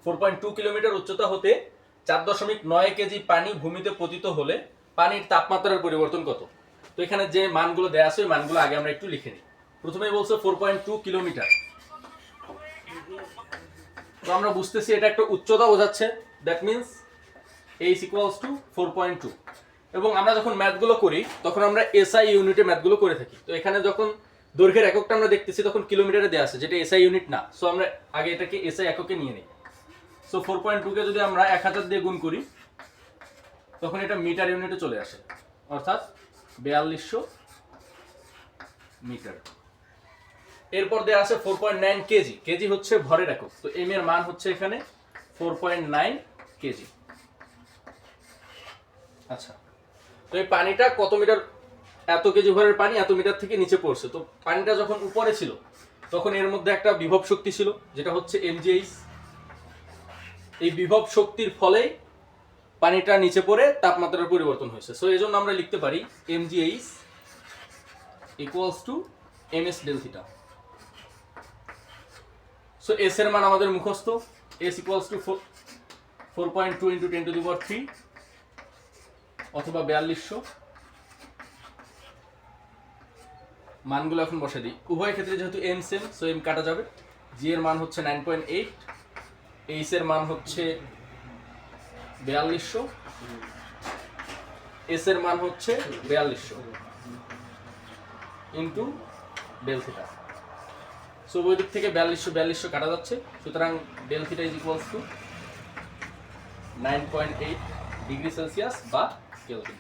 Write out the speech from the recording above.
4.2 kilometre উচ্চতা হতে 4.9 KG পানি ভূমিতে পতিত হলে পানির তাপমাত্রার পরিবর্তন কত? তো এখানে যে মানগুলো দেয়া আছে ওই মানগুলো আগে আমরা একটু লিখে নিই। প্রথমেই বলছে 4.2 কিলোমিটার, তো আমরা বুঝতেছি এটা একটা উচ্চতা বোঝাচ্ছে, that means h equals to 4.2। এবং আমরা যখন ম্যাথগুলো করি তখন আমরা এসআই ইউনিটে ম্যাথগুলো করে থাকি। তো এখানে যখন দৈর্ঘ্যের এককটা আমরা দেখতেছি তখন কিলোমিটারে দেওয়া আছে, যেটা এসআই ইউনিট না। সো আমরা আগে এটাকে এসআই এককে নিয়ে নিই। সো 4.2 কে যদি আমরা 1000 দিয়ে গুণ করি তখন এটা মিটার ইউনিটে চলে আসে, অর্থাৎ 4200 মিটার। এরপর দেওয়া আছে 4.9 কেজি। কেজি হচ্ছে ভরের একক, তো এম এর মান হচ্ছে এখানে 4.9 কেজি। আচ্ছা, তো এই পানিটা কত মিটার, এত কেজি ভরের পানি এত মিটার থেকে নিচে পড়ছে। তো পানিটা যখন উপরে ছিল তখন এর মধ্যে একটা বিভব শক্তি ছিল যেটা হচ্ছে mgh। এই বিভব শক্তির ফলে পানিটা নিচে পড়ে তাপমাত্রার পরিবর্তন হয়েছে। সো এই জন্য আমরা লিখতে পারি mgh equals to ms del theta. So s এর মান আমাদের মুখস্থ, s equals to 4.2 into 10 to the power 3 অথবা 4200। মানগুলো এখন বসে দিই। উভয় ক্ষেত্রে যেহেতু m সেম, সো m কাটা যাবে। g এর মান হচ্ছে 9.8, h এর মান হচ্ছে 4200, s এর মান হচ্ছে 4200 ইন্টু ডেল থিটা। সো ওই দিক থেকে 4200 কাটা যাচ্ছে, সুতরাং del theta is equals to 9.8 degree Celsius বা কেলভিন।